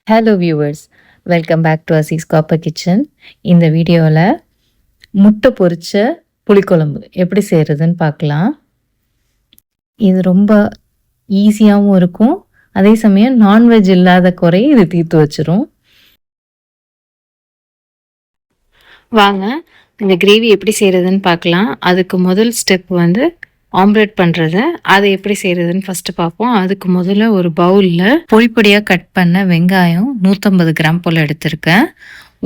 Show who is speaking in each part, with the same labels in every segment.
Speaker 1: Hello viewers, welcome back to Azeez copper kitchen. இந்த வீடியோவில் முட்டை பொரிச்ச புளிக்குழம்பு எப்படி செய்கிறதுன்னு பார்க்கலாம். இது ரொம்ப ஈஸியாகவும் இருக்கும், அதே சமயம் நான்வெஜ் இல்லாத குறையை இது தீர்த்து வச்சிரும். வாங்க இந்த கிரேவி எப்படி செய்கிறதுன்னு பார்க்கலாம். அதுக்கு முதல் ஸ்டெப் ஆம்லெட் பண்ணுறது. அதை எப்படி செய்கிறதுன்னு ஃபஸ்ட்டு பார்ப்போம். அதுக்கு முதல்ல ஒரு பவுலில் பொடியாக கட் பண்ண வெங்காயம் 150 கிராம் போல் எடுத்திருக்கேன்.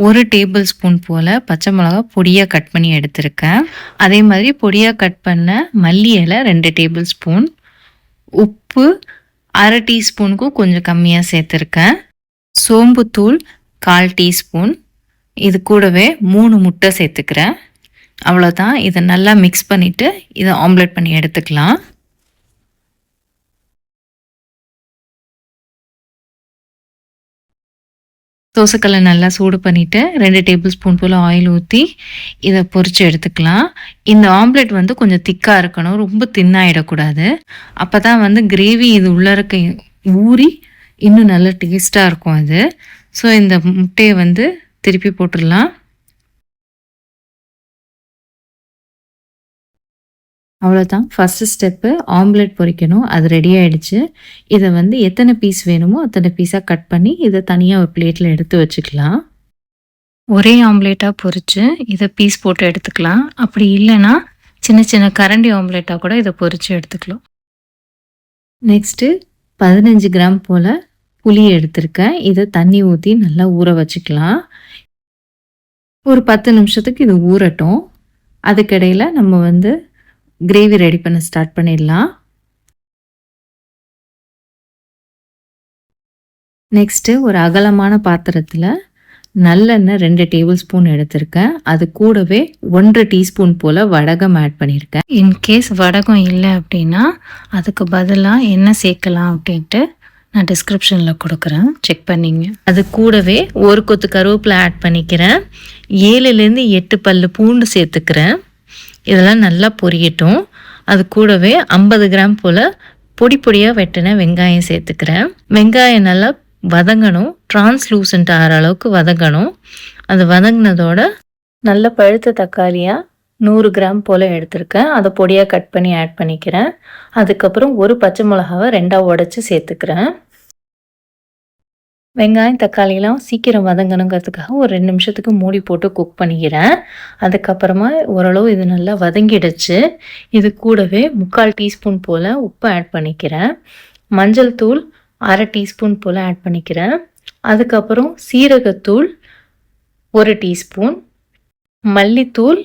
Speaker 1: 1 டேபிள் ஸ்பூன் போல் பச்சை மிளகா பொடியாக கட் பண்ணி எடுத்திருக்கேன். அதே மாதிரி பொடியாக கட் பண்ண மல்லி இலை 2 டேபிள் ஸ்பூன், உப்பு 1/2 டீஸ்பூனுக்கும் கொஞ்சம் கம்மியாக சேர்த்துருக்கேன், சோம்புத்தூள் 1/4 டீஸ்பூன், இது கூடவே 3 முட்டை சேர்த்துக்கிறேன். அவ்வளோதான். இதை நல்லா மிக்ஸ் பண்ணிவிட்டு இதை ஆம்லெட் பண்ணி எடுத்துக்கலாம். தோசைக்கல்லை நல்லா சூடு பண்ணிவிட்டு 2 டேபிள் ஸ்பூன் போல் ஆயில் ஊற்றி இதை பொரித்து எடுத்துக்கலாம். இந்த ஆம்லெட் கொஞ்சம் திக்காக இருக்கணும், ரொம்ப தின்னாயிடக்கூடாது. அப்போ தான் கிரேவி இது உள்ளே இருக்க ஊறி இன்னும் நல்ல டேஸ்ட்டாக இருக்கும் அது. ஸோ இந்த முட்டையை திருப்பி போட்டுடலாம். அவ்வளோதான், ஃபஸ்ட்டு ஸ்டெப்பு ஆம்லெட் பொரிக்கணும். அது ரெடி ஆகிடுச்சு. இதை எத்தனை பீஸ் வேணுமோ அத்தனை பீஸாக கட் பண்ணி இதை தனியாக ஒரு பிளேட்டில் எடுத்து வச்சுக்கலாம். ஒரே ஆம்லேட்டாக பொரித்து இதை பீஸ் போட்டு எடுத்துக்கலாம். அப்படி இல்லைன்னா சின்ன சின்ன கரண்டி ஆம்லேட்டாக கூட இதை பொரித்து எடுத்துக்கலாம். நெக்ஸ்ட்டு 15 கிராம் போல் புளி எடுத்திருக்கேன். இதை தண்ணி ஊற்றி நல்லா ஊற வச்சுக்கலாம். ஒரு 10 நிமிஷத்துக்கு இது ஊறட்டும். அதுக்கிடையில் நம்ம கிரேவி ரெடி பண்ண ஸ்டார்ட் பண்ணிடலாம். நெக்ஸ்ட்டு ஒரு அகலமான பாத்திரத்தில் நல்லெண்ணெய் 2 டேபிள் ஸ்பூன் எடுத்திருக்கேன். அது கூடவே 1/2 டீஸ்பூன் போல் வடகம் ஆட் பண்ணியிருக்கேன். இன்கேஸ் வடகம் இல்லை அப்படின்னா அதுக்கு பதிலாக என்ன சேர்க்கலாம் அப்படின்ட்டு நான் டிஸ்கிரிப்ஷனில் கொடுக்குறேன், செக் பண்ணிங்க. அது கூடவே ஒரு கொத்து கருவேப்பிலை ஆட் பண்ணிக்கிறேன். 7லேருந்து 8 பல்லு பூண்டு சேர்த்துக்கிறேன். இதெல்லாம் நல்லா பொரியட்டும். அது கூடவே 50 கிராம் போல் பொடியாக வெட்டின வெங்காயம் சேர்த்துக்கிறேன். வெங்காயம் நல்லா வதங்கணும், டிரான்ஸ்லூசன்ட் ஆகிற அளவுக்கு வதங்கணும். அது வதங்கினதோட நல்ல பழுத்த தக்காளியாக 100 கிராம் போல் எடுத்திருக்கேன். அதை பொடியாக கட் பண்ணி ஆட் பண்ணிக்கிறேன். அதுக்கப்புறம் ஒரு பச்சை மிளகாவை 2ஆக உடச்சி சேர்த்துக்கிறேன். வெங்காயம் தக்காளிலாம் சீக்கிரம் வதங்கணுங்கிறதுக்காக ஒரு 2 நிமிஷத்துக்கு மூடி போட்டு குக் பண்ணிக்கிறேன். அதுக்கப்புறமா ஓரளவு இது நல்லா வதங்கிடுச்சு. இது கூடவே 3/4 டீஸ்பூன் போல் உப்பு ஆட் பண்ணிக்கிறேன். மஞ்சள் தூள் 1/2 டீஸ்பூன் போல் ஆட் பண்ணிக்கிறேன். அதுக்கப்புறம் சீரகத்தூள் 1 டீஸ்பூன், மல்லித்தூள்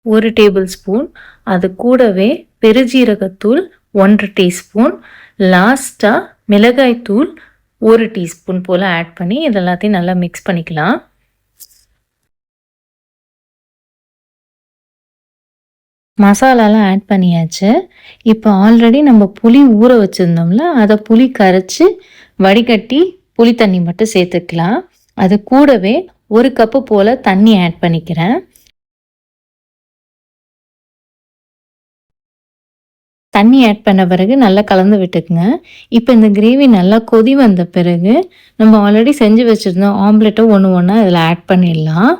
Speaker 1: 1 டேபிள் ஸ்பூன், அது கூடவே பெருஜீரகத்தூள் 1 டீஸ்பூன், லாஸ்ட்டாக மிளகாய்த்தூள் 1 டீஸ்பூன் போல் ஆட் பண்ணி இதெல்லாத்தையும் நல்லா மிக்ஸ் பண்ணிக்கலாம். மசாலாலாம் ஆட் பண்ணியாச்சு. இப்போ ஆல்ரெடி நம்ம புளி ஊற வச்சுருந்தோம்ல, அதை புளி கரைச்சி வடிகட்டி புளி தண்ணி மட்டும் சேர்த்துக்கலாம். அது கூடவே 1 கப்பு போல் தண்ணி ஆட் பண்ணிக்கிறேன். தண்ணி ஆட் பண்ண பிறகு நல்லா கலந்து விட்டுக்குங்க. இப்போ இந்த கிரேவி நல்லா கொதி வந்த பிறகு நம்ம ஆல்ரெடி செஞ்சு வச்சுருந்தோம் ஆம்லெட்டை ஒன்றா இதில் ஆட் பண்ணிடலாம்.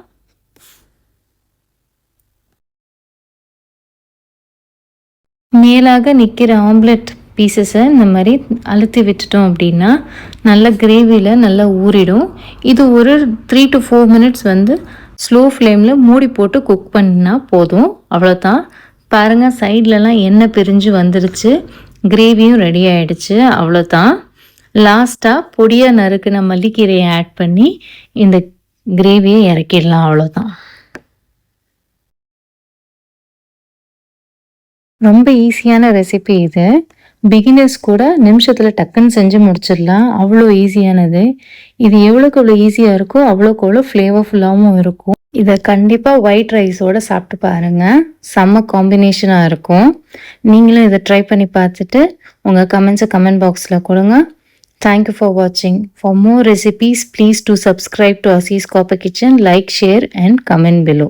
Speaker 1: மேலாக நிற்கிற ஆம்லெட் பீசஸை இந்த மாதிரி அழுத்தி விட்டுட்டோம் அப்படின்னா நல்ல கிரேவியில் நல்லா ஊறிடும். இது ஒரு 3 to 4 மினிட்ஸ் ஸ்லோ ஃப்ளேமில் மூடி போட்டு குக் பண்ணால் போதும். அவ்வளோதான். பாருங்கள், சைட்லலாம் எண்ணெய் பிரிஞ்சு வந்துருச்சு, கிரேவியும் ரெடி ஆகிடுச்சு. அவ்வளோதான். லாஸ்ட்டாக பொடியாக நறுக்குன மல்லிக்கீரையை ஆட் பண்ணி இந்த கிரேவியை இறக்கிடலாம். அவ்வளோதான். ரொம்ப ஈஸியான ரெசிபி இது. பிகினர்ஸ் கூட நிமிஷத்தில் டக்குன்னு செஞ்சு முடிச்சிடலாம், அவ்வளோ ஈஸியானது. இது எவ்வளோக்கு எவ்வளோ ஈஸியாக இருக்கோ அவ்வளோக்கு எவ்வளோ ஃப்ளேவர்ஃபுல்லாகவும் இருக்கும். இதை கண்டிப்பாக ஒயிட் ரைஸோடு சாப்பிட்டு பாருங்கள், செம்ம காம்பினேஷனாக இருக்கும். நீங்களும் இதை ட்ரை பண்ணி பார்த்துட்டு உங்கள் கமெண்ட்ஸை கமெண்ட் பாக்ஸில் கொடுங்க. தேங்க்யூ ஃபார் வாட்சிங். For more recipes please to subscribe to Azeez copper kitchen. Like, share and comment below.